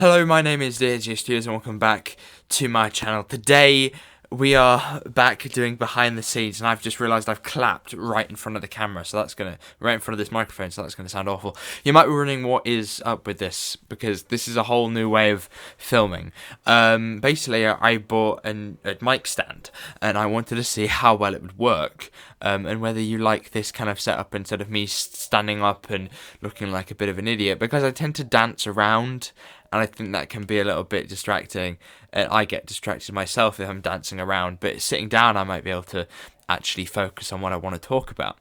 Hello, my name is Studios and welcome back to my channel. Today we are back doing behind the scenes, and I've just realised I've clapped right in front of the camera, so that's right in front of this microphone, so that's gonna sound awful. You might be wondering what is up with this, because this is a whole new way of filming. Basically, I bought a mic stand, and I wanted to see how well it would work, and whether you like this kind of setup instead of me standing up and looking like a bit of an idiot, because I tend to dance around. And I think that can be a little bit distracting. And I get distracted myself if I'm dancing around. But sitting down, I might be able to actually focus on what I want to talk about.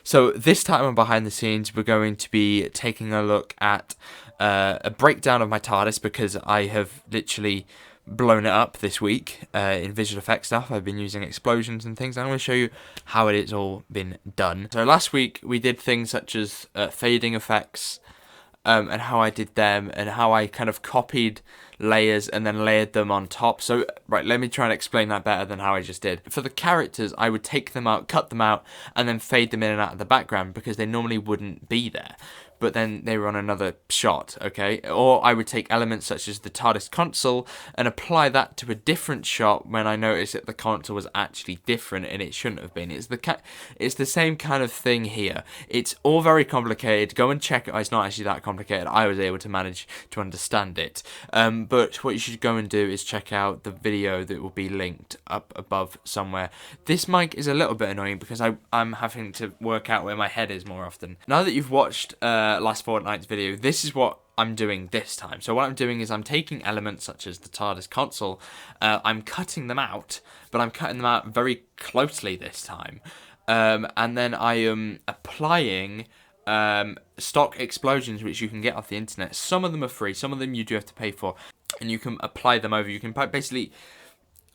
So this time on Behind the Scenes, we're going to be taking a look at a breakdown of my Tardis, because I have literally blown it up this week in visual effects stuff. I've been using explosions and things. I'm going to show you how it has all been done. So last week, we did things such as fading effects, and how I did them, and how I kind of copied layers and then layered them on top. So, right, let me try and explain that better than how I just did. For the characters, I would take them out, cut them out, and then fade them in and out of the background, because they normally wouldn't be there. But then they were on another shot, okay? Or I would take elements such as the Tardis console and apply that to a different shot when I noticed that the console was actually different and it shouldn't have been. It's the same kind of thing here. It's all very complicated. Go and check it. It's not actually that complicated. I was able to manage to understand it. But what you should go and do is check out the video that will be linked up above somewhere. This mic is a little bit annoying because I'm having to work out where my head is more often. Now that you've watched last fortnight's video, this is what I'm doing this time. So what I'm doing is I'm taking elements such as the Tardis console, I'm cutting them out, but I'm cutting them out very closely this time, and then I am applying stock explosions which you can get off the internet. Some of them are free, some of them you do have to pay for, and you can apply them over. You can basically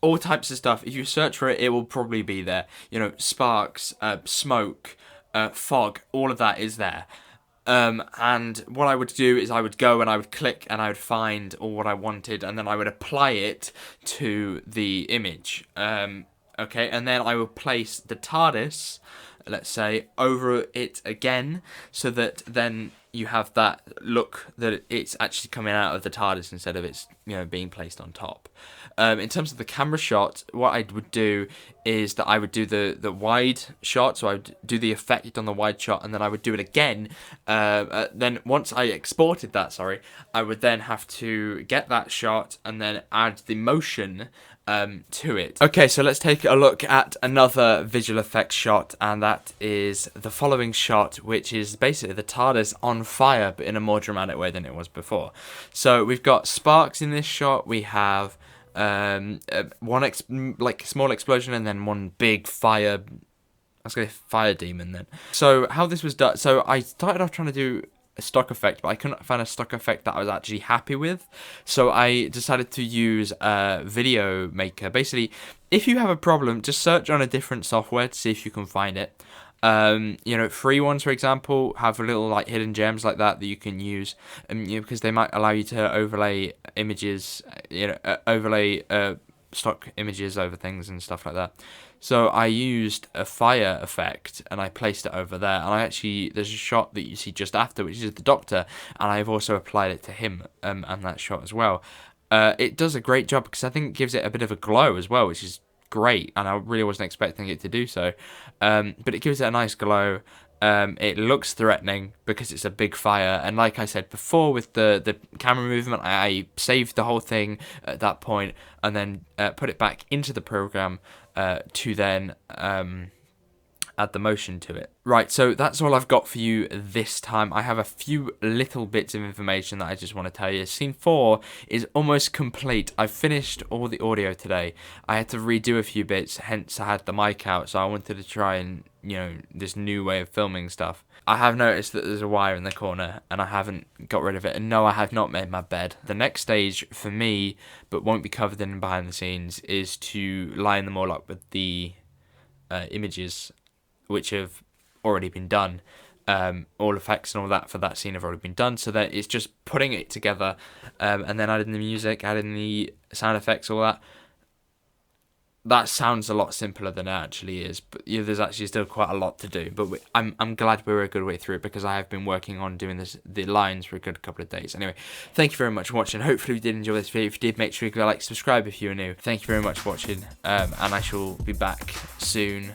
all types of stuff. If you search for it, it will probably be there. You know, sparks, smoke, fog, all of that is there. And what I would do is I would go and I would click and I would find all what I wanted, and then I would apply it to the image. Okay, and then I would place the TARDIS, let's say, over it again, so that then you have that look that it's actually coming out of the TARDIS instead of it's, you know, being placed on top. In terms of the camera shot, what I would do is that I would do the wide shot, so I would do the effect on the wide shot, and then I would do it again. Then once I exported that, I would then have to get that shot and then add the motion to it. Okay, so let's take a look at another visual effects shot, and that is the following shot, which is basically the TARDIS on fire, but in a more dramatic way than it was before. So we've got sparks in this shot. We have one small explosion and then one big fire. I was going to say fire demon then. So how this was done. So I started off trying to do a stock effect, but I couldn't find a stock effect that I was actually happy with. So I decided to use Video Maker. Basically, if you have a problem, just search on a different software to see if you can find it. You know, free ones, for example, have little like hidden gems like that you can use, you know, because they might allow you to overlay images, you know, overlay stock images over things and stuff like that. So I used a fire effect and I placed it over there, and there's a shot that you see just after, which is the Doctor, and I've also applied it to him and that shot as well. It does a great job because I think it gives it a bit of a glow as well, which is great, and I really wasn't expecting it to do so, but it gives it a nice glow. It looks threatening because it's a big fire, and like I said before with the camera movement, I saved the whole thing at that point and then put it back into the program to then add the motion to it. Right, so that's all I've got for you this time. I have a few little bits of information that I just want to tell you. Scene 4 is almost complete. I've finished all the audio today. I had to redo a few bits, hence I had the mic out, so I wanted to try and, you know, this new way of filming stuff. I have noticed that there's a wire in the corner, and I haven't got rid of it. And no, I have not made my bed. The next stage for me, but won't be covered in behind the scenes, is to line them all up with the images which have already been done. All effects and all that for that scene have already been done, so that it's just putting it together, and then adding the music, adding the sound effects, all that. that sounds a lot simpler than it actually is, but yeah, there's actually still quite a lot to do. But I'm glad we're a good way through it, because I have been working on doing the lines for a good couple of days. Anyway, thank you very much for watching. Hopefully you did enjoy this video. If you did, make sure you go like, subscribe if you're new. Thank you very much for watching, and I shall be back soon